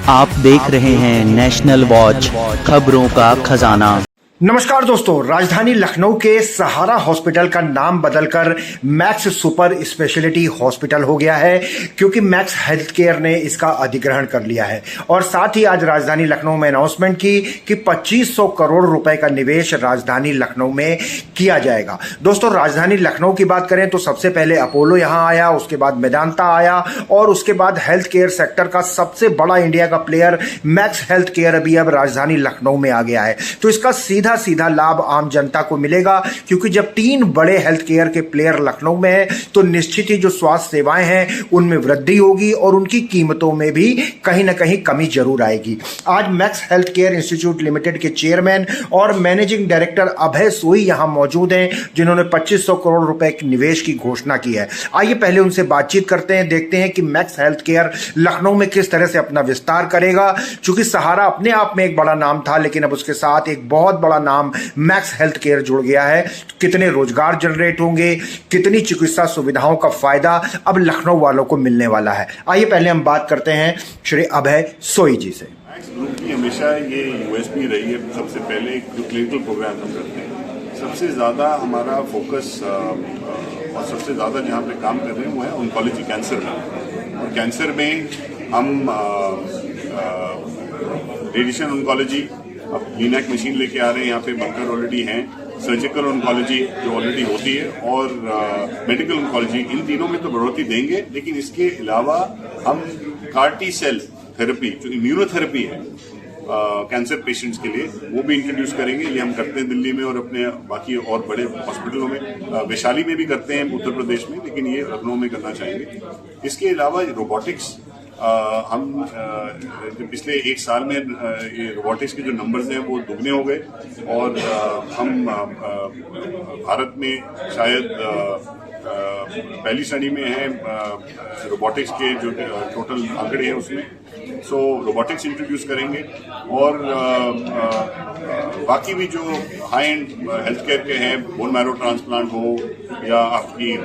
आप देख रहे हैं नेशनल वॉच, खबरों का खजाना। नमस्कार दोस्तों, राजधानी लखनऊ के सहारा हॉस्पिटल का नाम बदलकर मैक्स सुपर स्पेशलिटी हॉस्पिटल हो गया है, क्योंकि मैक्स हेल्थ केयर ने इसका अधिग्रहण कर लिया है। और साथ ही आज राजधानी लखनऊ में अनाउंसमेंट की कि 2500 करोड़ रुपए का निवेश राजधानी लखनऊ में किया जाएगा। दोस्तों, राजधानी लखनऊ की बात करें तो सबसे पहले अपोलो यहां आया, उसके बाद मेदांता आया और उसके बाद हेल्थ केयर सेक्टर का सबसे बड़ा इंडिया का प्लेयर मैक्स हेल्थ केयर अभी अब राजधानी लखनऊ में आ गया है। तो इसका सीधा लाभ आम जनता को मिलेगा, क्योंकि जब 3 बड़े हेल्थ केयर के प्लेयर लखनऊ में हैं तो निश्चित ही जो स्वास्थ्य सेवाएं हैं उनमें वृद्धि होगी और उनकी कीमतों में भी कहीं ना कहीं कमी जरूर आएगी। आज max health care institute limited के चेयरमैन और मैनेजिंग डायरेक्टर अभय सोई यहां मौजूद हैं, जिन्होंने 2500 करोड़ रुपए के निवेश की घोषणा की है। आइए पहले उनसे बातचीत करते हैं, देखते हैं कि मैक्स हेल्थ केयर लखनऊ में किस तरह से अपना विस्तार करेगा। चूंकि सहारा अपने आप में एक बड़ा नाम था, लेकिन अब उसके साथ एक बहुत बड़ा नाम मैक्स हेल्थ केयर जुड़ गया है। कितने रोजगार जनरेट होंगे, कितनी चिकित्सा सुविधाओं का फायदा अब लखनऊ वालों को मिलने वाला है। आइए पहले हम बात करते हैं श्री अभय सोई जी से। मैक्स ग्रुप की हमेशा ये यूएसपी रही है। सबसे पहले जो क्लिनिकल प्रोग्राम हम करते हैं, सबसे ज्यादा हमारा फोकस और सबसे ज्यादा जहाँ पे काम कर रहे हैं वो है ऑन्कोलॉजी, कैंसर में। और कैंसर में हम रेडिएशन ऑन्कोलॉजी, अब लीनैक मशीन लेके आ रहे हैं, यहाँ पे बनकर ऑलरेडी हैं। सर्जिकल ऑन्कोलॉजी जो ऑलरेडी होती है और मेडिकल ऑन्कोलॉजी, इन तीनों में तो बढ़ोतरी देंगे। लेकिन इसके अलावा हम कार्टी सेल थेरेपी, जो इम्यूनोथेरेपी है कैंसर पेशेंट्स के लिए, वो भी इंट्रोड्यूस करेंगे। ये हम करते हैं दिल्ली में और अपने बाकी और बड़े हॉस्पिटलों में, वैशाली में भी करते हैं उत्तर प्रदेश में, लेकिन ये लखनऊ में करना चाहेंगे। इसके अलावा रोबोटिक्स, हम पिछले 1 साल में ये रोबोटिक्स के जो नंबर्स हैं वो दुगने हो गए और हम भारत में शायद पहली श्रेणी में है रोबोटिक्स के जो टोटल आंकड़े हैं उसमें। सो रोबोटिक्स इंट्रोड्यूस करेंगे और बाकी भी जो हाई एंड हेल्थ केयर के हैं, बोन मैरो ट्रांसप्लांट हो या आपकी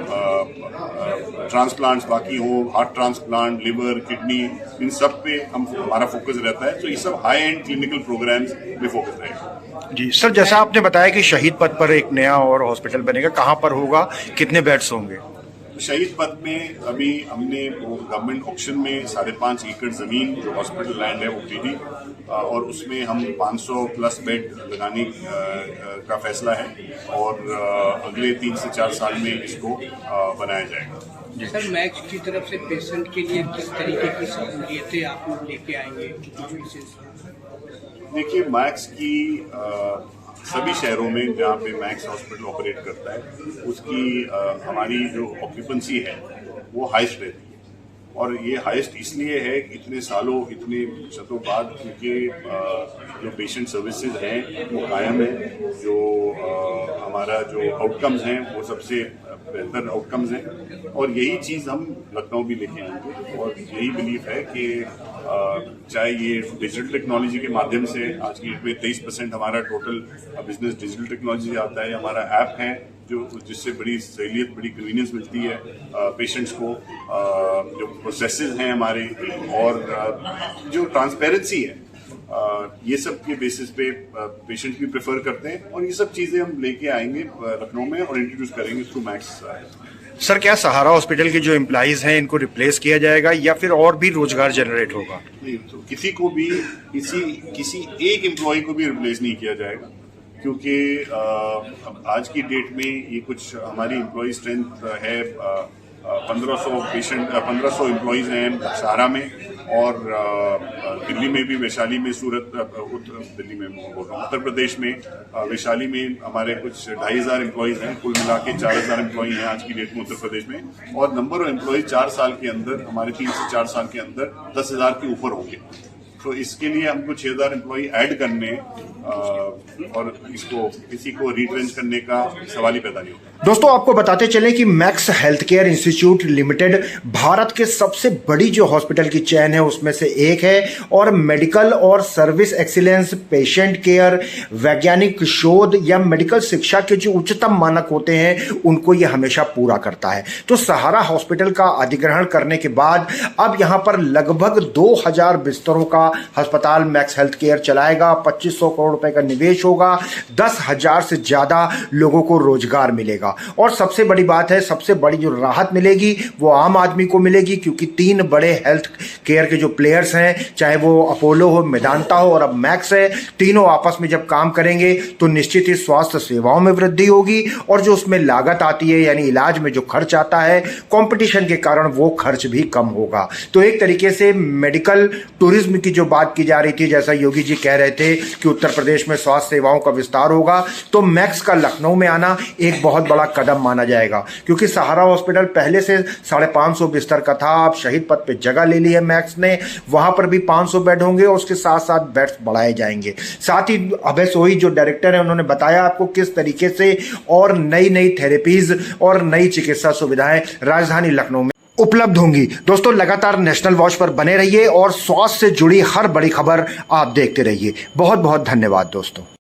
ट्रांसप्लांट्स बाकी हो, हार्ट ट्रांसप्लांट, लिवर, किडनी, इन सब पे हमारा फोकस रहता है। तो ये सब हाई एंड क्लिनिकल प्रोग्राम्स में फोकस रहेगा। जी सर, जैसा आपने बताया कि शहीद पथ पर एक नया और हॉस्पिटल बनेगा, कहाँ पर होगा, कितने बेड्स होंगे? शहीद पथ में अभी हमने गवर्नमेंट ऑक्शन में 5.5 एकड़ जमीन जो हॉस्पिटल लैंड है वो खरीदी और उसमें हम 500 प्लस बेड लगाने का फैसला है और अगले 3 से 4 साल में इसको बनाया जाएगा। सर, मैक्स की तरफ से पेशेंट के लिए किस तरीके की सहूलियतें आप लोग लेके आएंगे? देखिए, मैक्स की सभी शहरों में जहाँ पे मैक्स हॉस्पिटल ऑपरेट करता है उसकी हमारी जो ऑक्यूपेंसी है वो हाईएस्ट रहती है। और ये हाईएस्ट इसलिए है इतने सालों, इतने शतों बाद, क्योंकि जो पेशेंट सर्विसेज हैं वो कायम है। जो हमारा जो आउटकम्स हैं वो सबसे बेहतर आउटकम्स हैं और यही चीज़ हम लखनऊ भी लेके आएंगे। और यही बिलीफ है कि चाहे ये डिजिटल टेक्नोलॉजी के माध्यम से, आज की डेट में 23% हमारा टोटल बिजनेस डिजिटल टेक्नोलॉजी से आता है। हमारा ऐप है जिससे बड़ी सहूलियत, बड़ी कन्वीनियंस मिलती है पेशेंट्स को। जो प्रोसेसेस हैं हमारे और जो ट्रांसपेरेंसी है, ये सब के बेसिस पे पेशेंट भी प्रेफर करते हैं और ये सब चीजें हम लेके आएंगे लखनऊ में और इंट्रोड्यूस करेंगे थ्रू मैक्स। सर, क्या सहारा हॉस्पिटल के जो एम्प्लॉइज हैं इनको रिप्लेस किया जाएगा या फिर और भी रोजगार जनरेट होगा? नहीं, तो किसी को भी किसी एक एम्प्लॉय को भी रिप्लेस नहीं किया जाएगा, क्योंकि आज की डेट में ये कुछ हमारी एम्प्लॉय स्ट्रेंथ है 1500 एम्प्लॉयज़ हैं सहारा में और दिल्ली में भी, वैशाली में, सूरत, दिल्ली में बोल रहा हूँ, उत्तर प्रदेश में वैशाली में हमारे कुछ 2500 एम्प्लॉयज़ हैं। कुल मिला के 4000 एम्प्लॉय हैं आज की डेट में उत्तर प्रदेश में। और नंबर ऑफ एम्प्लॉयज 4 साल के अंदर, हमारे 3 से 4 साल के अंदर 10,000 के ऊपर होंगे। तो इसके लिए हमको 6000 एम्प्लॉय ऐड करने और इसको किसी को रिट्रेंच करने का सवाल ही पैदा नहीं होता। दोस्तों, आपको बताते चले कि max health care institute limited Bharat के सबसे बड़ी जो हॉस्पिटल की चेन है उसमें से एक है और मेडिकल और सर्विस एक्सीलेंस, पेशेंट केयर, वैज्ञानिक शोध या मेडिकल शिक्षा के जो उच्चतम मानक होते हैं उनको यह हमेशा पूरा करता है। तो सहारा हॉस्पिटल का अधिग्रहण करने के बाद अब यहां पर लगभग 2000 बिस्तरों का अस्पताल मैक्स हेल्थ केयर चलाएगा। 2500 करोड़ रुपए का निवेश होगा, 10,000 से ज्यादा लोगों को रोजगार मिलेगा। और सबसे बड़ी बात है, सबसे बड़ी जो राहत मिलेगी वो आम आदमी को मिलेगी, क्योंकि 3 बड़े हेल्थ केयर के जो प्लेयर्स हैं, चाहे वो अपोलो हो, मेदांता हो और अब मैक्स है, तीनों आपस में जब काम करेंगे तो निश्चित ही स्वास्थ्य सेवाओं में वृद्धि होगी और जो उसमें लागत आती है यानी इलाज में जो खर्च आता है कंपटीशन के कारण वो खर्च भी कम होगा। तो एक तरीके से मेडिकल टूरिज्म की जो बात की जा रही थी, जैसा योगी जी कह रहे थे कि उत्तर प्रदेश में स्वास्थ्य सेवाओं का विस्तार होगा, तो मैक्स का लखनऊ में आना एक बहुत बड़ा कदम माना जाएगा। क्योंकि सहारा हॉस्पिटल पहले से 550 बिस्तर का था, अब शहीद पथ पे जगह ले ली है मैक्स ने, वहां पर भी 500 बेड होंगे और उसके साथ साथ बेड्स बढ़ाए जाएंगे। साथ ही अभय सोही जो डायरेक्टर है उन्होंने बताया आपको किस तरीके से और नई नई थेरेपीज और नई चिकित्सा सुविधाएं राजधानी लखनऊ में उपलब्ध होंगी। दोस्तों लगातार नेशनल वॉच पर बने रहिए और स्वास्थ्य से जुड़ी हर बड़ी खबर आप देखते रहिए। बहुत बहुत धन्यवाद दोस्तों।